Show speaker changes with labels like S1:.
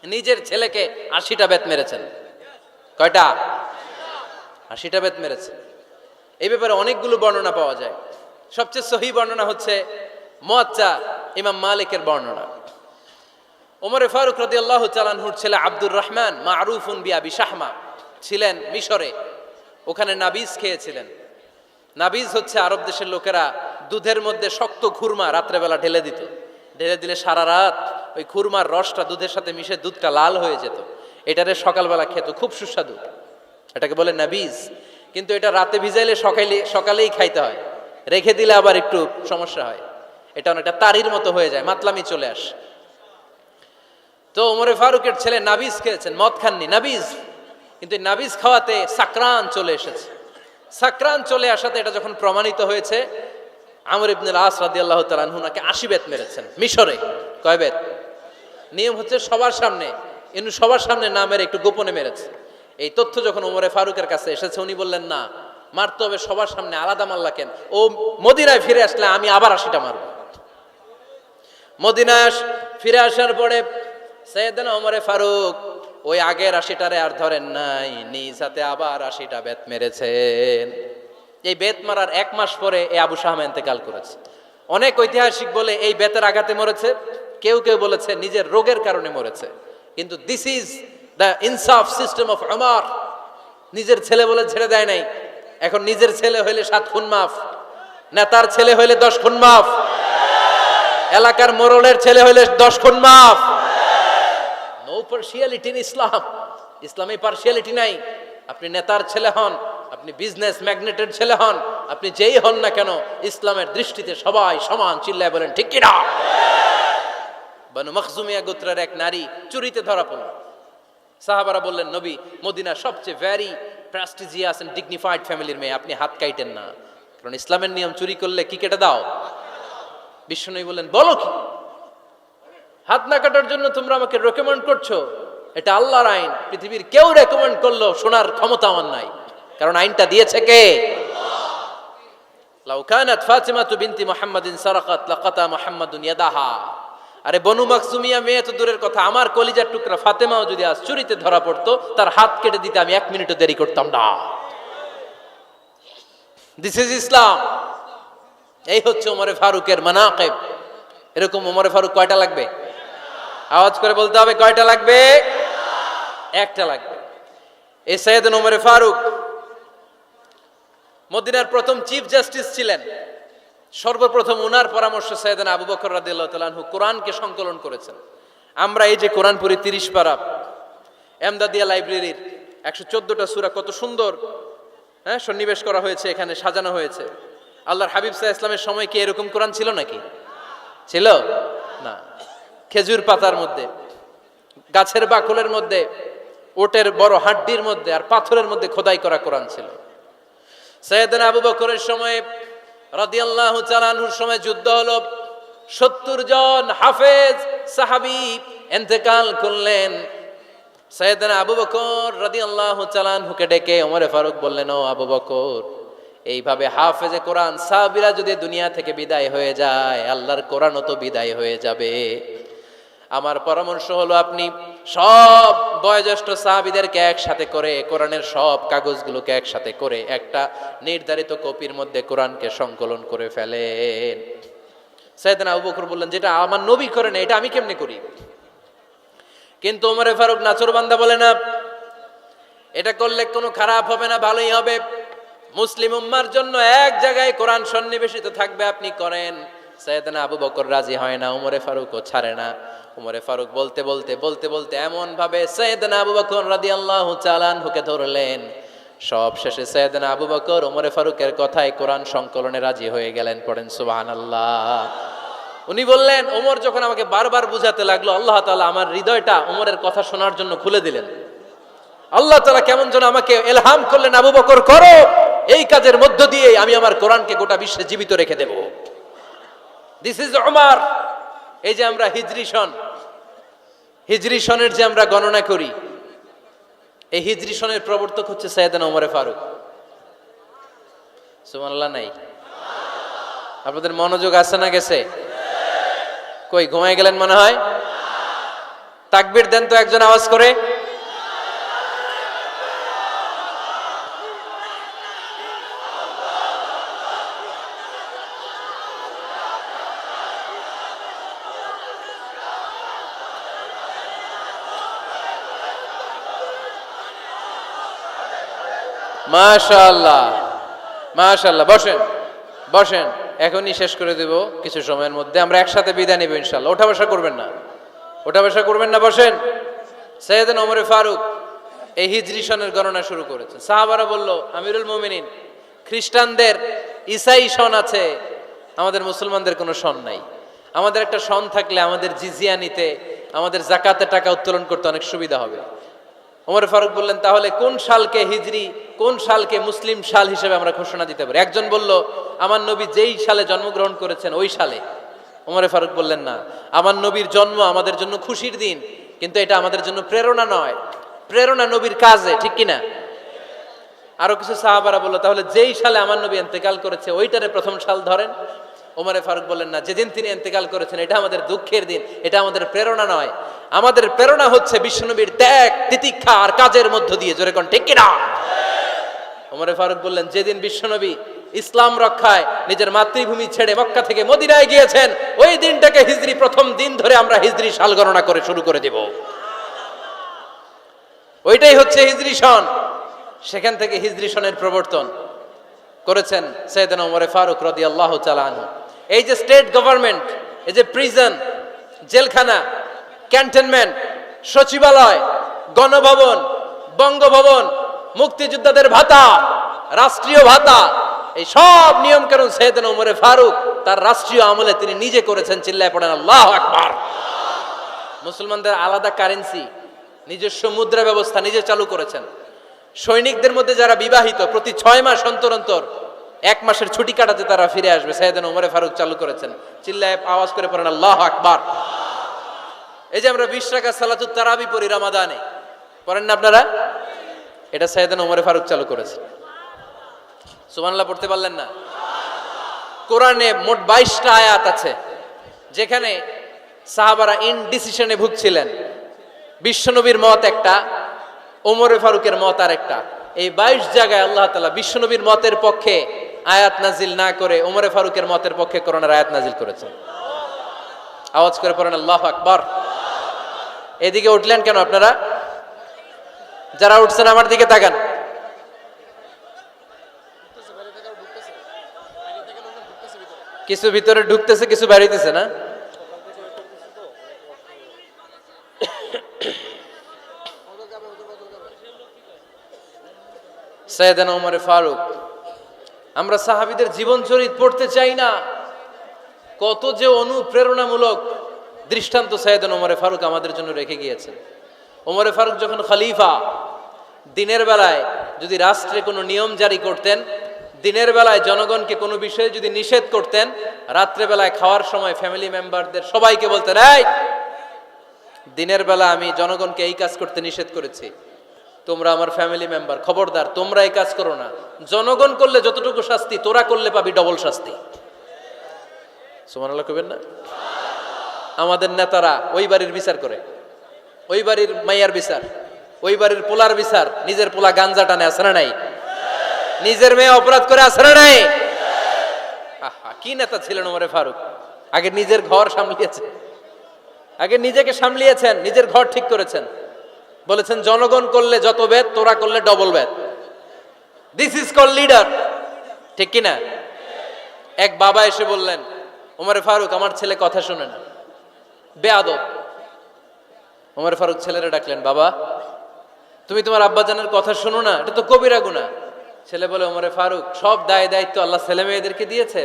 S1: নিজের ছেলেকে 80টা বেত মেরেছেন। কয়টা? 80টা বেত মেরেছে। এই ব্যাপারে অনেকগুলো বর্ণনা পাওয়া যায়। সবচেয়ে সহিহ বর্ণনা হচ্ছে মুয়াত্তা ইমাম মালিকের বর্ণনা। ওমর ফারুক রাদিয়াল্লাহু তাআলা আনহুর ছেলে আব্দুর রহমান মারুফুন বিআবি শাহমা ছিলেন মিশরে। ওখানে নাবিজ খেয়েছিলেন। নাবিজ হচ্ছে আরব দেশের লোকেরা দুধের মধ্যে শক্ত খুরমা রাত্রেবেলা ঢেলে দিত। ঢেলে দিলে সারা রাত ওই খুরমার রসটা দুধের সাথে মিশে দুধটা লাল হয়ে যেত। এটারে সকালবেলা খেত, খুব সুস্বাদু। এটাকে বলে নাবিজ। কিন্তু এটা রাতে ভিজাইলে সকালেই খাইতে হয়, রেখে দিলে আবার একটু সমস্যা হয়। এটা অনেকটা তারির মতো হয়ে যায়, মাতলামি চলে আসে। তো ওমরে ফারুকের ছেলে নাবিজ খেয়েছেন, মদ খাননি, নাবিজ। কিন্তু নাবিজ খাওয়াতে সাকরান চলে এসেছে। সাকরান চলে আসাতে এটা যখন প্রমাণিত হয়েছে, আমর ইবনুল আস রাদিয়াল্লাহু তাআলা আনহু নাকি 80 বেত মেরেছেন মিশরে। কয় বেত? নিয়ম হচ্ছে সবার সামনে, ইনি সবার সামনে না মেরে একটু গোপনে মেরেছে। এই তথ্য যখন ওমরে ফারুকের কাছে এসেছে, উনি বললেন না, মারতে হবে সবার সামনে, আলাদা মারলা কেন? ও মদিনায় ফিরে আসলে আমি আবার 80টা মারব। মদিনায় ফিরে আসার পরে সাইয়েদনা ওমরে ফারুক ওই আগের 80টারে আর ধরেন নাই, নিজ হাতে আবার 80টা বেত মেরেছেন। এই বেত মারার 1 মাস পরে এই আবু শাহমা ইন্তেকাল করেছে। অনেক ঐতিহাসিক বলে এই বেতের আঘাতে মরেছে, কেউ কেউ বলেছে নিজের রোগের কারণে মরেছে। কিন্তু দিস ইজ দ্য ইনসাফ সিস্টেম অফ ওমর। নিজের ছেলে বলে ছেড়ে দেয় নাই। এখন নিজের ছেলে হইলে 7 খুন মাফ, নেতার ছেলে হইলে 10 খুন মাফ, এলাকার মোড়লের ছেলে হইলে 10 খুন মাফ। নো পার্সিয়ালিটি ইন ইসলাম। ইসলামে পার্সিয়ালিটি নাই। আপনি নেতার ছেলে হন, আপনি বিজনেস ম্যাগনেটের ছেলে হন, আপনি যেই হন না কেন, ইসলামের দৃষ্টিতে সবাই সমান। চিল্লায় বলেন ঠিক কিনা? বনু মখজুমিয়া গোত্রের এক নারী চুরিতে ধরা পড়ল। সাহাবারা বললেন, নবী, মদিনার সবচেয়ে ভেরি প্রেস্টিজিয়াস এন্ড ডিগনিফাইড ফ্যামিলির মেয়ে, আপনি হাত কাটেন না, কারণ ইসলামের নিয়ম চুরি করলে কি কেটে দাও। বিশ্বনবী বললেন, বলো কি? হাত না কাটার জন্য তোমরা আমাকে রেকমেন্ড করছো? এটা আল্লাহর আইন। পৃথিবীর কেউ রেকমেন্ড করলো শোনার ক্ষমতা আমার নাই, কারণ আইনটা দিয়েছে কে? লাউ কানাত ফাতিমাতু বিনতি মুহাম্মাদিন সারাকাত লাকাতা মুহাম্মাদুন ইয়াদাহা। আরে বনু মাখজুমিয়া মেয়ে তো দূরের কথা, আমার কলিজার টুকরা ফাতেমাও যদি আজ চুরিতে ধরা পড়তো, তার হাত কেটে দিতে আমি 1 মিনিটও দেরি করতাম না। দিস ইজ ইসলাম। এই হচ্ছে ওমরে ফারুকের মানাকিব। এরকম ওমরে ফারুক কয়টা লাগবে? আওয়াজ করে বলতে হবে, কয়টা লাগবে? একটা লাগবে। এই সাইয়েদনা ওমরে ফারুক মদিনার প্রথম চিফ জাস্টিস ছিলেন। সর্বপ্রথম উনার পরামর্শ সাইয়েদনা আবু বকর রাদিয়াল্লাহু তাআলা আনহু কোরআনকে সংকলন করেছেন। আমরা এই যে কোরআন পড়ি 30 পারা, এমদাদিয়া লাইব্রেরির 114টা সূরা, কত সুন্দর সন্নিবেশ করা হয়েছে, এখানে সাজানো হয়েছে। আল্লাহর হাবিব সাল্লাল্লাহু আলাইহি ওয়াসাল্লামের সময় কি এরকম কোরআন ছিল নাকি? ছিল না। খেজুর পাতার মধ্যে, গাছের বাকলের মধ্যে, ওটের বড় হাড্ডির মধ্যে আর পাথরের মধ্যে খোদাই করা কোরআন ছিল। সাইয়েদনা আবু বকরের সময় রাদিয়াল্লাহু তাআলা আনহুর সময় যুদ্ধ হলো, 70 জন হাফেজ সাহাবী ইন্তেকাল করলেন। সাইয়েদনা আবু বকর রাদিয়াল্লাহু তাআলা আনহুকে ডেকে ওমরে ফারুক বললেন, ও আবু বকর, এইভাবে হাফেজে কোরআন সাহাবীরা যদি দুনিয়া থেকে বিদায় হয়ে যায়, আল্লাহর কোরআনও তো বিদায় হয়ে যাবে। আমার পরামর্শ হলো, আপনি সব বয়োজ্যেষ্ঠ সাহাবীদেরকে একসাথে করে কোরআনের সব কাগজগুলোকে একসাথে করে একটা নির্ধারিত কপির মধ্যে কোরআনকে সংকলন করে ফেলেন। সাইয়েদনা আবু বকর বললেন, যেটা আমার নবী করেন এটা আমি কেমনে করি? কিন্তু ওমরে ফারুক নাচরবান্দা বলে, না, এটা করলে কোনো খারাপ হবে না, ভালোই হবে। মুসলিম উম্মার জন্য এক জায়গায় কোরআন সন্নিবেশিত থাকবে, আপনি করেন। সাইয়েদনা আবু বকর রাজি হয় না, ওমরে ফারুকও ছাড়ে না। ওমরে ফারুক বলতে বলতে বলতে বলতে এমন ভাবে সাইয়েদনা আবু বকর রাদিয়াল্লাহু তাআলা আনহুকে ধরলেন, সব শেষে সাইয়েদনা আবু বকর ওমরে ফারুকের কথায় কোরআন সংকলনে রাজি হয়ে গেলেন। পড়েন সুবহানাল্লাহ। উনি বললেন, ওমর যখন আমাকে বারবার বুঝাতে লাগলো, আল্লাহ তাআলা আমার হৃদয়টা ওমরের কথা শোনার জন্য খুলে দিলেন। আল্লাহ তাআলা কেমন যেন আমাকে ইলহাম করলেন, আবু বকর করো, এই কাজের মধ্য দিয়ে আমি আমার কোরআনকে গোটা বিশ্বে জীবিত রেখে দেব। This is Omar. এই যে আমরা হিজরি সনের যে আমরা গণনা করি, এই হিজরি সনের প্রবর্তক হচ্ছে সাইয়েদনা ওমরে ফারুক। সুবহানাল্লাহ নাই? আপনাদের মনোযোগ আছে না গেছে? কই ঘুমায় গেলেন মনে হয়? তাকবীর দেন তো একজন আওয়াজ করে। মাশাআল্লাহ, মাশাআল্লাহ। বসেন, বসেন, এখনই শেষ করে দেব কিছু সময়ের মধ্যে। আমরা একসাথে বিদায় নেব ইনশাআল্লাহ। ওঠা বসা করবেন না, ওঠা বসা করবেন না, বসেন। সাইয়েদনা ওমর ফারুক এই হিজরি সনের গণনা শুরু করেছেন। সাহাবারা বলল, আমিরুল মুমিনিন, খ্রিস্টানদের ঈসাই সন আছে, আমাদের মুসলমানদের কোনো সন নাই। আমাদের একটা সন থাকলে আমাদের জিজিয়া নিতে, আমাদের জাকাতের টাকা উত্তোলন করতে অনেক সুবিধা হবে। ওমর ফারুক বললেন, তাহলে কোন সালকে হিজরি, কোন সালকে মুসলিম সাল হিসেবে আমরা ঘোষণা দিতে পারি? একজন বলল, আমার নবী যেই সালে জন্মগ্রহণ করেছেন ওই সালে। ওমর ফারুক বললেন, না, আমার নবীর জন্ম আমাদের জন্য খুশির দিন, কিন্তু এটা আমাদের জন্য প্রেরণা নয়, প্রেরণা নবীর কাজে, ঠিক কিনা? আরো কিছু সাহাবারা বলল, তাহলে যেই সালে আমার নবী ইন্তেকাল করেছে ওইটারে প্রথম সাল ধরেন। ওমর ফারুক বললেন, না, যেদিন তিনি ইন্তেকাল করেছেন এটা আমাদের দুঃখের দিন, এটা আমাদের প্রেরণা নয়। আমাদের প্রেরণা হচ্ছে বিশ্বনবীর ত্যাগ, তিতিক্ষা আর কাজের মধ্য দিয়ে। জোরে কোন ঠিক কিনা? ওমর ফারুক বললেন, যেদিন বিশ্বনবী ইসলাম রক্ষায় নিজের মাতৃভূমি ছেড়ে মক্কা থেকে মদিনায় গিয়েছেন ওই দিনটাকে হিজরি প্রথম দিন ধরে আমরা হিজরি সাল গণনা করে শুরু করে দেব। ওইটাই হচ্ছে হিজরি সন। সেখান থেকে হিজরি সনের প্রবর্তন করেছেন সাইয়েদনা ওমর ফারুক রাদিয়াল্লাহু তাআলা আনহু। এই যে স্টেট গভর্নমেন্ট, এই যে প্রিজন, জেলখানা, ক্যান্টনমেন্ট, সচিবালয়, গণভবন, বঙ্গভবন, মুক্তিযোদ্ধাদের ভাতা, রাষ্ট্রীয় ভাতা, এই সব নিয়ম কানুন সাইয়েদনা ওমর ফারুক তার রাষ্ট্রীয় আমলে তিনি নিজে করেছেন। চিল্লায় পড়েন আল্লাহু আকবার। মুসলমানদের আলাদা কারেন্সি, নিজস্ব মুদ্রা ব্যবস্থা নিজে চালু করেছেন। সৈনিকদের মধ্যে যারা বিবাহিত প্রতি 6 মাস অন্তর অন্তর 1 মাসের ছুটি কাটাতে তারা ফিরে আসবে, সাইয়েদনা ওমর ফারুক চালু করেছেন। চিল্লায় আওয়াজ করে পড়েন আল্লাহু আকবার। এই যে আমরা 20 রাকাত সালাতুত তারাবি পড়ি রমাদানে, পড়েন না আপনারা? এটা সাইয়েদনা ওমর ফারুক চালু করেছেন। সুবহানাল্লাহ পড়তে পারলেন না? কোরআনে মোট 22টা আয়াত আছে যেখানে সাহাবারা ইনডিসিশনে ভুগছিলেন। বিশ্বনবীর মত একটা, ওমর ফারুকের মত আর একটা। এই 22 জায়গায় আল্লাহ তাআলা বিশ্বনবীর মতের পক্ষে আয়াত নাজিল না করে ওমর ফারুকের মতের পক্ষে কোরআনের আয়াত নাজিল করেছেন। আওয়াজ করে পড়েন আল্লাহু আকবার। এদিকে উঠলেন কেন আপনারা? যারা উঠছেন আমার দিকে তাকান। কিছু ভিতরে ঢুকতেছে, কিছু বাইরেতেছে না? সাইয়েদনা ওমর ফারুক, আমরা সাহাবীদের জীবন চরিত পড়তে চাই না, কত যে অনুপ্রেরণামূলক দৃষ্টান্ত সাইয়েদনা ওমর ফারুক আমাদের জন্য রেখে গিয়েছেন। ওমর ফারুক যখন খলিফা, দিনের বেলায় যদি রাষ্ট্রে কোনো নিয়ম জারি করতেন, দিনের বেলায় জনগণকে কোনো বিষয়ে যদি নিষেধ করতেন, রাত্রে বেলায় খাওয়ার সময় ফ্যামিলি মেম্বারদের সবাইকে বলতেন, এই দিনের বেলা আমি জনগণকে এই কাজ করতে নিষেধ করেছি, তোমরা আমার ফ্যামিলি মেম্বার, খবরদার তোমরা এই কাজ করো না। জনগণ করলে যতটুকু শাস্তি, তোরা করলে পাবি ডবল শাস্তি। সুবহানাল্লাহ কইবেন না? আমাদের নেতারা ওই বাড়ির বিচার করে, ওই বাড়ির মাইয়ার বিচার, ওই বাড়ির পোলার বিচার, নিজের পোলা গাঞ্জা টানে, আছে না নাই? নিজের মেয়ে অপরাধ করে, আছে না নাই? আহা, কি নেতা ছিলেন ওমর ফারুক। আগে নিজের ঘর সামলিয়েছেন, আগে নিজেকে সামলিয়েছেন, নিজের ঘর ঠিক করেছেন। বলেছেন জনগণ করলে যত বেদ, তোরা করলে double Veda. This is call leader, ঠিক কিনা? এক বাবা এসে বললেন, ওমর ফারুক আমার ছেলে কথা শুনে না, বেয়াদব। ওমর ফারুক ছেলেরা ডাকলেন, বাবা তুমি তোমার আব্বাজানের কথা শোনো না, এটা তো কবিরা গুনাহ। ছেলে বলে, ওমর ফারুক সব দায় দায়িত্ব আল্লাহ ছেলে মেয়েদেরকে দিয়েছে,